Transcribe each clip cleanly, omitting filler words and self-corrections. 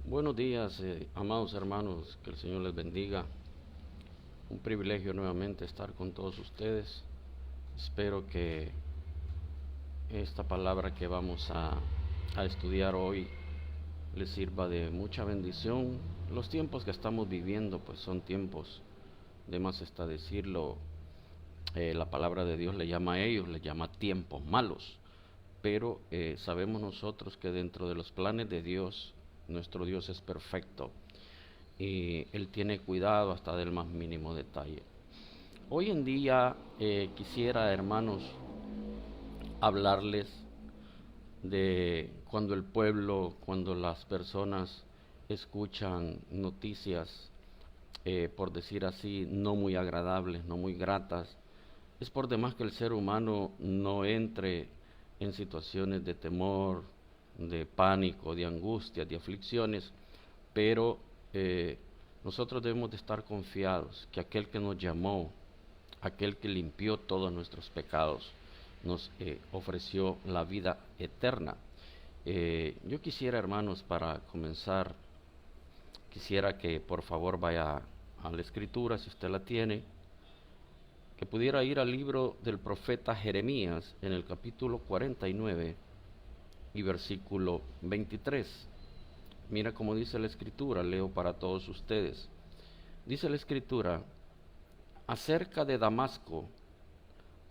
Buenos días, amados hermanos, que el Señor les bendiga. Un privilegio nuevamente estar con todos ustedes. Espero que esta palabra que vamos a estudiar hoy les sirva de mucha bendición. Los tiempos que estamos viviendo pues son tiempos, de más está decirlo, la palabra de Dios le llama a ellos, le llama tiempos malos. Pero sabemos nosotros que dentro de los planes de Dios, nuestro Dios es perfecto y Él tiene cuidado hasta del más mínimo detalle. Hoy en día quisiera, hermanos, hablarles de cuando el pueblo, cuando las personas escuchan noticias, por decir así, no muy agradables, no muy gratas. Es por demás que el ser humano no entre en situaciones de temor, de pánico, de angustia, de aflicciones, pero nosotros debemos de estar confiados que aquel que nos llamó, aquel que limpió todos nuestros pecados, nos ofreció la vida eterna. Yo quisiera, hermanos, para comenzar, quisiera que por favor vaya a la escritura, si usted la tiene, que pudiera ir al libro del profeta Jeremías en el capítulo 49 y versículo 23. Mira cómo dice la escritura, leo para todos ustedes. Dice la escritura: acerca de Damasco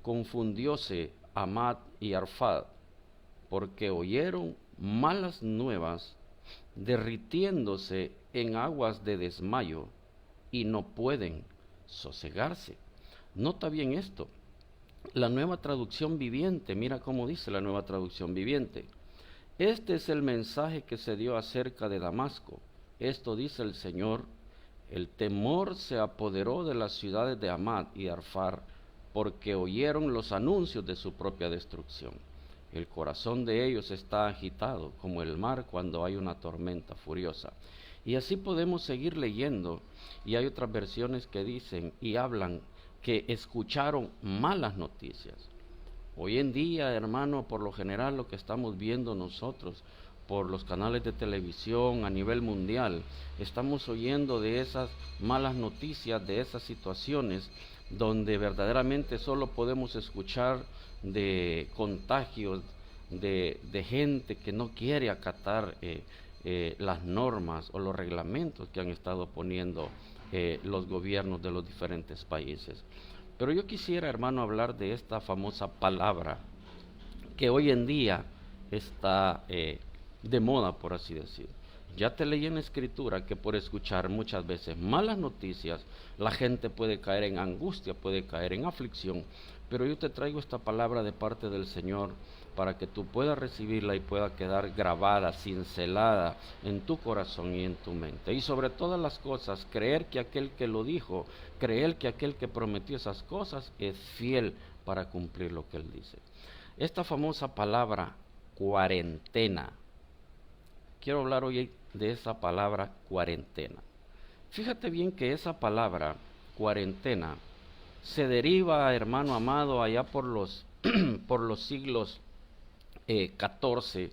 confundióse Amad y Arfad, porque oyeron malas nuevas, derritiéndose en aguas de desmayo, y no pueden sosegarse. Nota bien esto. La nueva traducción viviente, mira cómo dice la nueva traducción viviente. Este es el mensaje que se dio acerca de Damasco. Esto dice el Señor: el temor se apoderó de las ciudades de Amad y Arfar, porque oyeron los anuncios de su propia destrucción. El corazón de ellos está agitado como el mar cuando hay una tormenta furiosa. Y así podemos seguir leyendo, y hay otras versiones que dicen y hablan que escucharon malas noticias. Hoy en día, hermano, por lo general lo que estamos viendo nosotros por los canales de televisión a nivel mundial, estamos oyendo de esas malas noticias, de esas situaciones donde verdaderamente solo podemos escuchar de contagios, de gente que no quiere acatar las normas o los reglamentos que han estado poniendo los gobiernos de los diferentes países. Pero yo quisiera, hermano, hablar de esta famosa palabra que hoy en día está de moda, por así decir. Ya te leí en la escritura que por escuchar muchas veces malas noticias, la gente puede caer en angustia, puede caer en aflicción, pero yo te traigo esta palabra de parte del Señor para que tú puedas recibirla y pueda quedar grabada, cincelada en tu corazón y en tu mente. Y sobre todas las cosas, creer que aquel que lo dijo, creer que aquel que prometió esas cosas es fiel para cumplir lo que él dice. Esta famosa palabra, cuarentena. Quiero hablar hoy de esa palabra cuarentena. Fíjate bien que esa palabra cuarentena se deriva, hermano amado, allá por los, por los siglos XIV,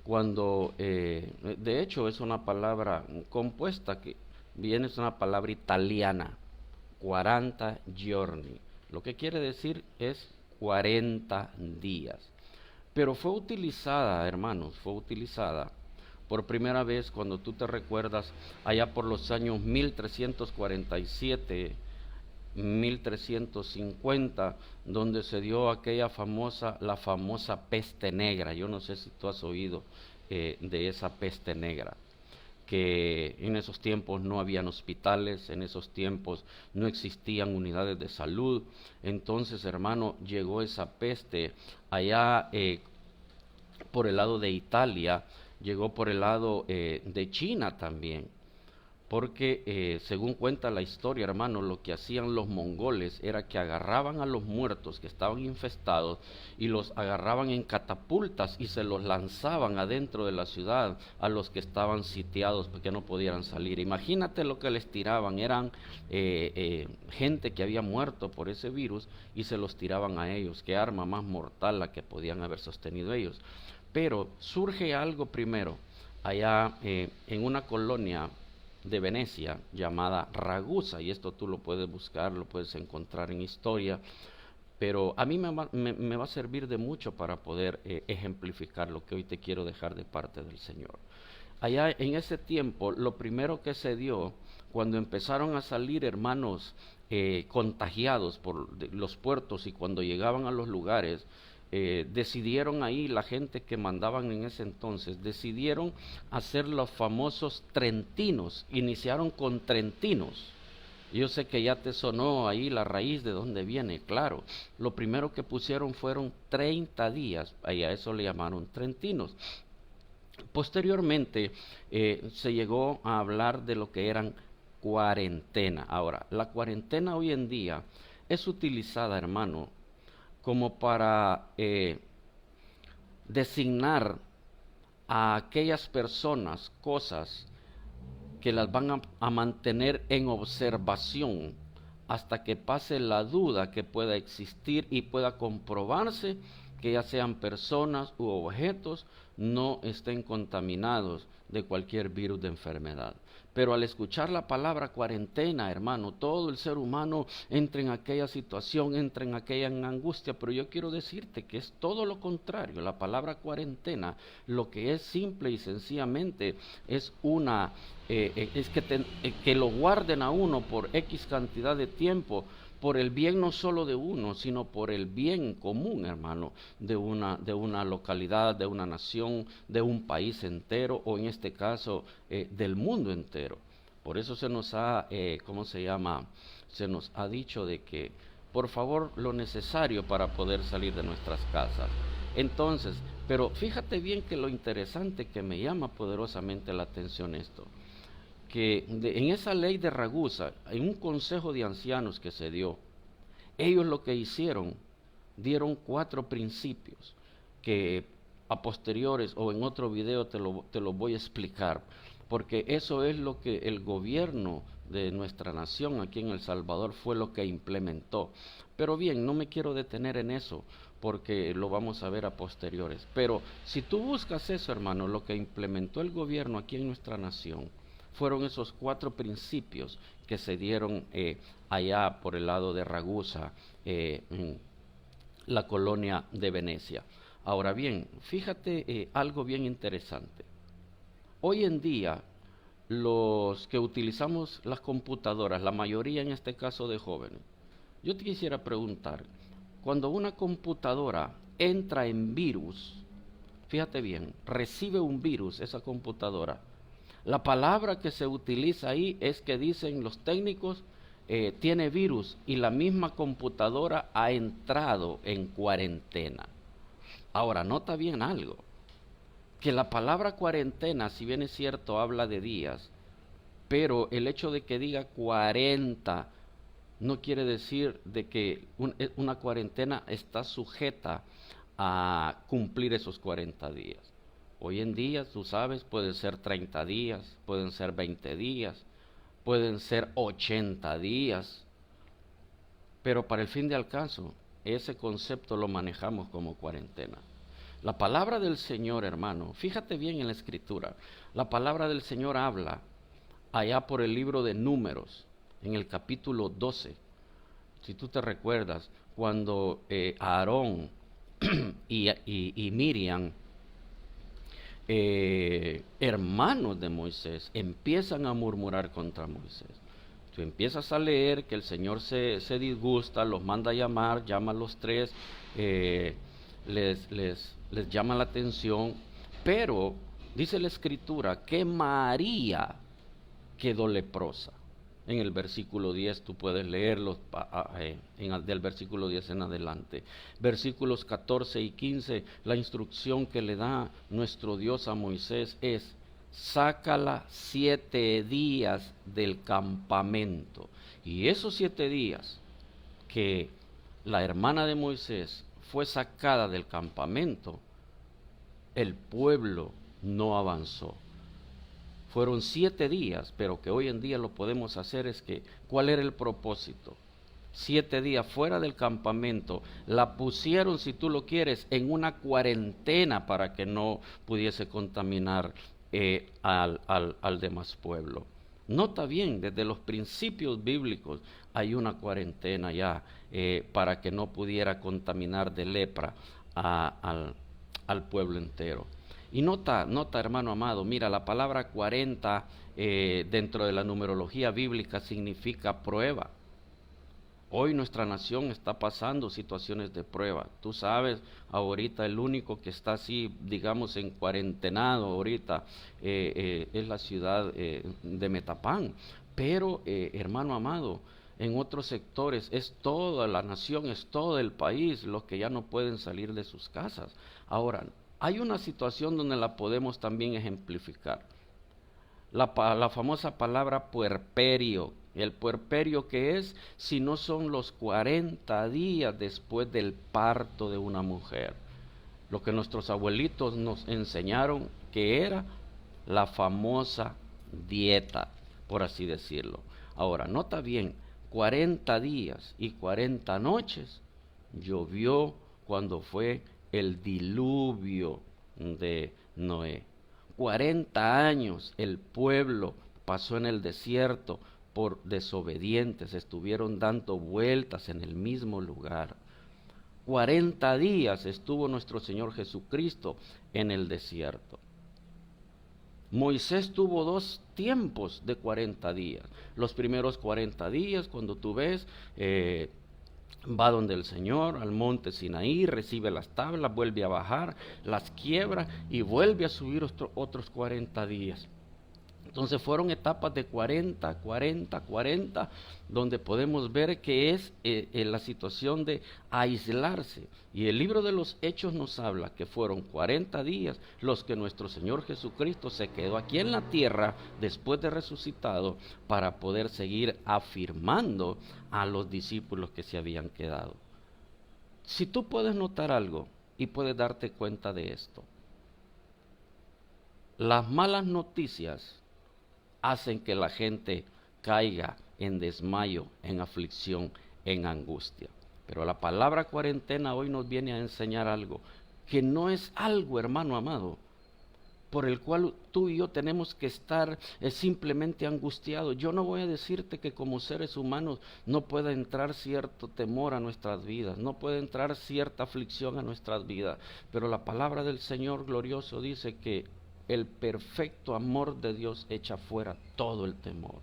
cuando de hecho es una palabra compuesta que viene, es una palabra italiana, 40 giorni. Lo que quiere decir es 40 días. Pero fue utilizada, hermanos, fue utilizada por primera vez cuando tú te recuerdas allá por los años 1347, 1350, donde se dio aquella famosa, la famosa peste negra. Yo no sé si tú has oído de esa peste negra, que en esos tiempos no habían hospitales, en esos tiempos no existían unidades de salud. Entonces, hermano, llegó esa peste allá por el lado de Italia, llegó por el lado de China también, porque según cuenta la historia, hermano, lo que hacían los mongoles era que agarraban a los muertos que estaban infestados y los agarraban en catapultas y se los lanzaban adentro de la ciudad a los que estaban sitiados porque no pudieran salir. Imagínate lo que les tiraban, eran gente que había muerto por ese virus y se los tiraban a ellos. Qué arma más mortal la que podían haber sostenido ellos. Pero surge algo primero. allá en una colonia de Venecia llamada Ragusa, y esto tú lo puedes buscar, lo puedes encontrar en historia, pero a mí me va a servir de mucho para poder ejemplificar lo que hoy te quiero dejar de parte del Señor. Allá en ese tiempo, lo primero que se dio, cuando empezaron a salir hermanos contagiados por los puertos y cuando llegaban a los lugares, decidieron ahí, la gente que mandaban en ese entonces, decidieron hacer los famosos trentinos, iniciaron con trentinos. Yo sé que ya te sonó ahí la raíz de dónde viene, claro. Lo primero que pusieron fueron 30 días, y a eso le llamaron trentinos. Posteriormente se llegó a hablar de lo que eran cuarentena. Ahora, la cuarentena hoy en día es utilizada, hermano, como para designar a aquellas personas, cosas que las van a mantener en observación hasta que pase la duda que pueda existir y pueda comprobarse que ya sean personas u objetos no estén contaminados de cualquier virus de enfermedad. Pero al escuchar la palabra cuarentena, hermano, todo el ser humano entra en aquella situación, entra en aquella angustia, pero yo quiero decirte que es todo lo contrario. La palabra cuarentena, lo que es simple y sencillamente es que lo guarden a uno por X cantidad de tiempo, por el bien no solo de uno, sino por el bien común, hermano, de una localidad, de una nación, de un país entero, o en este caso, del mundo entero. Por eso se nos ha, ¿cómo se llama? Se nos ha dicho de que, por favor, lo necesario para poder salir de nuestras casas. Entonces, pero fíjate bien que lo interesante que me llama poderosamente la atención esto, que en esa ley de Ragusa, en un consejo de ancianos que se dio, ellos lo que hicieron, dieron 4 principios que a posteriores o en otro video te lo voy a explicar, porque eso es lo que el gobierno de nuestra nación aquí en El Salvador fue lo que implementó. Pero bien, no me quiero detener en eso, porque lo vamos a ver a posteriores. Pero si tú buscas eso, hermano, lo que implementó el gobierno aquí en nuestra nación, fueron esos 4 principios que se dieron allá por el lado de Ragusa, en la colonia de Venecia. Ahora bien, fíjate algo bien interesante. Hoy en día, los que utilizamos las computadoras, la mayoría en este caso de jóvenes, yo te quisiera preguntar, cuando una computadora entra en virus, fíjate bien, recibe un virus esa computadora, la palabra que se utiliza ahí es que dicen los técnicos, tiene virus y la misma computadora ha entrado en cuarentena. Ahora, nota bien algo, que la palabra cuarentena, si bien es cierto, habla de días, pero el hecho de que diga 40 no quiere decir de que una cuarentena está sujeta a cumplir esos 40 días. Hoy en día, tú sabes, pueden ser 30 días, pueden ser 20 días, pueden ser 80 días, pero para el fin de caso, ese concepto lo manejamos como cuarentena. La palabra del Señor, hermano, fíjate bien en la Escritura, la palabra del Señor habla allá por el libro de Números, en el capítulo 12, si tú te recuerdas, cuando Aarón y Miriam, hermanos de Moisés, empiezan a murmurar contra Moisés. Tú empiezas a leer que el Señor se disgusta, los manda a llamar, llama a los 3, les llama la atención, pero dice la Escritura que María quedó leprosa. En el versículo 10 tú puedes leerlo del versículo 10 en adelante. Versículos 14 y 15, la instrucción que le da nuestro Dios a Moisés es: sácala 7 días del campamento. Y esos 7 días que la hermana de Moisés fue sacada del campamento, el pueblo no avanzó. Fueron 7 días, pero que hoy en día lo podemos hacer es que, ¿cuál era el propósito? 7 días fuera del campamento, la pusieron, si tú lo quieres, en una cuarentena para que no pudiese contaminar al demás pueblo. Nota bien, desde los principios bíblicos hay una cuarentena ya para que no pudiera contaminar de lepra al pueblo entero. Y nota, hermano amado, mira, la palabra 40 dentro de la numerología bíblica significa prueba. Hoy nuestra nación está pasando situaciones de prueba. Tú sabes, ahorita el único que está así, digamos, en cuarentenado ahorita es la ciudad de Metapán. Pero, hermano amado, en otros sectores es toda la nación, es todo el país los que ya no pueden salir de sus casas. Ahora, hay una situación donde la podemos también ejemplificar. La famosa palabra puerperio. El puerperio, que es si no son los 40 días después del parto de una mujer. Lo que nuestros abuelitos nos enseñaron que era la famosa dieta, por así decirlo. Ahora, nota bien, 40 días y 40 noches llovió cuando fue el diluvio de Noé. 40 años el pueblo pasó en el desierto por desobedientes, estuvieron dando vueltas en el mismo lugar. 40 días estuvo nuestro Señor Jesucristo en el desierto. Moisés tuvo 2 tiempos de 40 días. Los primeros 40 días, cuando tú ves, va donde el Señor, al monte Sinaí, recibe las tablas, vuelve a bajar, las quiebra y vuelve a subir otros 40 días. Entonces fueron etapas de 40, donde podemos ver que es la situación de aislarse. Y el libro de los Hechos nos habla que fueron 40 días los que nuestro Señor Jesucristo se quedó aquí en la tierra después de resucitado para poder seguir afirmando a los discípulos que se habían quedado. Si tú puedes notar algo y puedes darte cuenta de esto, las malas noticias hacen que la gente caiga en desmayo, en aflicción, en angustia. Pero la palabra cuarentena hoy nos viene a enseñar algo, que no es algo, hermano amado, por el cual tú y yo tenemos que estar simplemente angustiados. Yo no voy a decirte que como seres humanos no pueda entrar cierto temor a nuestras vidas, no puede entrar cierta aflicción a nuestras vidas, pero la palabra del Señor glorioso dice que el perfecto amor de Dios echa fuera todo el temor.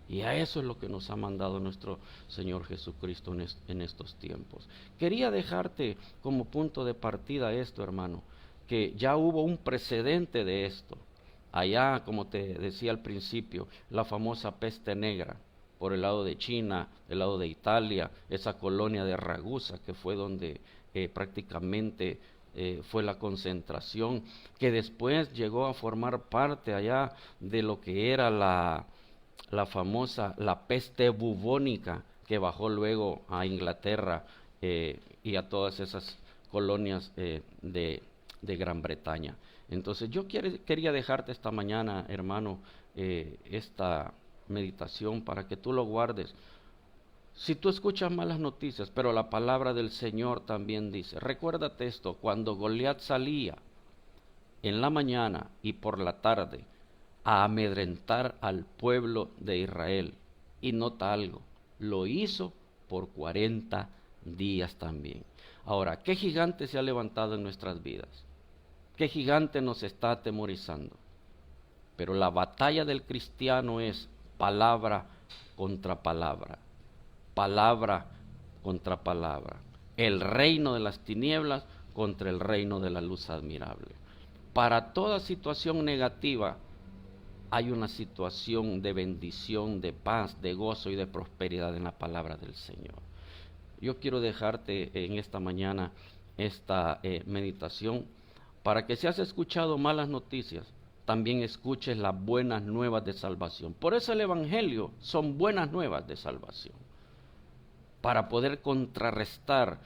Y a eso es lo que nos ha mandado nuestro Señor Jesucristo en estos tiempos. Quería dejarte como punto de partida esto, hermano, que ya hubo un precedente de esto. Allá, como te decía al principio, la famosa peste negra, por el lado de China, el lado de Italia, esa colonia de Ragusa, que fue donde prácticamente fue la concentración, que después llegó a formar parte allá de lo que era la famosa, la peste bubónica, que bajó luego a Inglaterra y a todas esas colonias de Gran Bretaña. Entonces yo quería dejarte esta mañana, hermano, esta meditación para que tú lo guardes. Si tú escuchas malas noticias, pero la palabra del Señor también dice, recuérdate esto, cuando Goliat salía en la mañana y por la tarde a amedrentar al pueblo de Israel, y nota algo, lo hizo por 40 días también. Ahora, ¿qué gigante se ha levantado en nuestras vidas? ¿Qué gigante nos está atemorizando? Pero la batalla del cristiano es palabra contra palabra, palabra contra palabra, el reino de las tinieblas contra el reino de la luz admirable. Para toda situación negativa hay una situación de bendición, de paz, de gozo y de prosperidad en la palabra del Señor. Yo quiero dejarte en esta mañana esta meditación para que si has escuchado malas noticias, también escuches las buenas nuevas de salvación. Por eso el Evangelio son buenas nuevas de salvación, para poder contrarrestar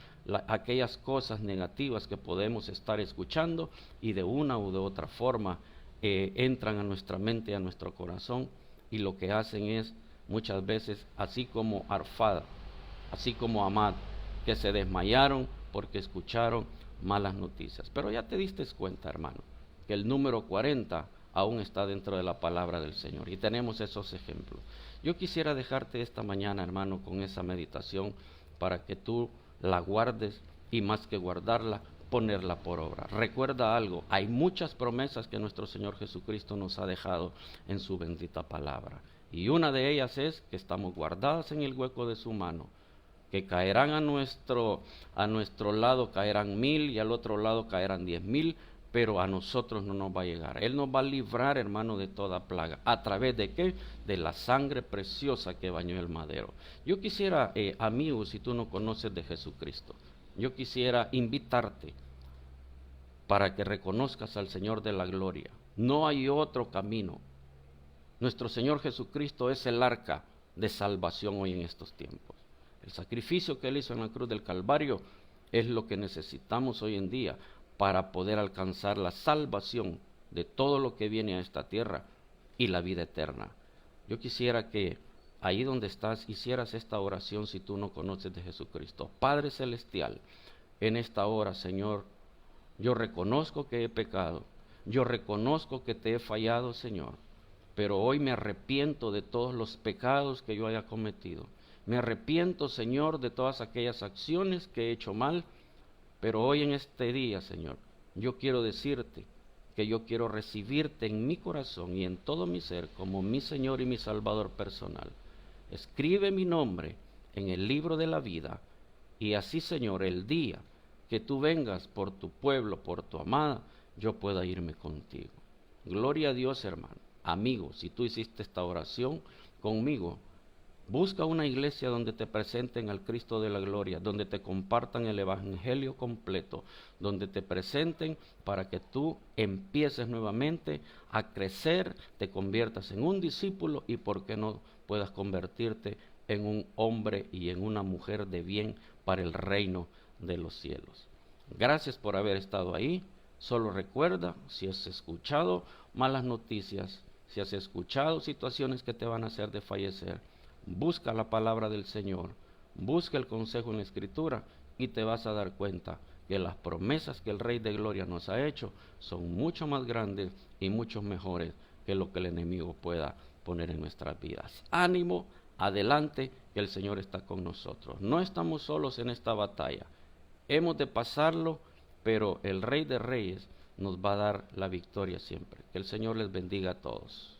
aquellas cosas negativas que podemos estar escuchando y de una u de otra forma entran a nuestra mente y a nuestro corazón, y lo que hacen es muchas veces, así como Arfad, así como Amad, que se desmayaron porque escucharon malas noticias. Pero ya te diste cuenta, hermano, que el número 40 aún está dentro de la palabra del Señor. Y tenemos esos ejemplos. Yo quisiera dejarte esta mañana, hermano, con esa meditación para que tú la guardes y más que guardarla, ponerla por obra. Recuerda algo, hay muchas promesas que nuestro Señor Jesucristo nos ha dejado en su bendita palabra. Y una de ellas es que estamos guardadas en el hueco de su mano, que caerán a nuestro lado, caerán 1000 y al otro lado caerán 10,000, pero a nosotros no nos va a llegar. Él nos va a librar, hermano, de toda plaga. ¿A través de qué? De la sangre preciosa que bañó el madero. Yo quisiera, amigo, si tú no conoces de Jesucristo, yo quisiera invitarte para que reconozcas al Señor de la gloria. No hay otro camino. Nuestro Señor Jesucristo es el arca de salvación hoy en estos tiempos. El sacrificio que Él hizo en la cruz del Calvario es lo que necesitamos hoy en día para poder alcanzar la salvación de todo lo que viene a esta tierra y la vida eterna. Yo quisiera que ahí donde estás hicieras esta oración si tú no conoces de Jesucristo. Padre Celestial, en esta hora, Señor, yo reconozco que he pecado, yo reconozco que te he fallado, Señor, pero hoy me arrepiento de todos los pecados que yo haya cometido. Me arrepiento, Señor, de todas aquellas acciones que he hecho mal, pero hoy en este día, Señor, yo quiero decirte que yo quiero recibirte en mi corazón y en todo mi ser como mi Señor y mi Salvador personal. Escribe mi nombre en el libro de la vida y así, Señor, el día que tú vengas por tu pueblo, por tu amada, yo pueda irme contigo. Gloria a Dios, hermano. Amigo, si tú hiciste esta oración conmigo, busca una iglesia donde te presenten al Cristo de la gloria, donde te compartan el evangelio completo, donde te presenten para que tú empieces nuevamente a crecer, te conviertas en un discípulo y por qué no puedas convertirte en un hombre y en una mujer de bien para el reino de los cielos. Gracias por haber estado ahí. Solo recuerda, si has escuchado malas noticias, si has escuchado situaciones que te van a hacer desfallecer, busca la palabra del Señor, busca el consejo en la Escritura y te vas a dar cuenta que las promesas que el Rey de Gloria nos ha hecho son mucho más grandes y mucho mejores que lo que el enemigo pueda poner en nuestras vidas. Ánimo, adelante, que el Señor está con nosotros. No estamos solos en esta batalla. Hemos de pasarlo, pero el Rey de Reyes nos va a dar la victoria siempre. Que el Señor les bendiga a todos.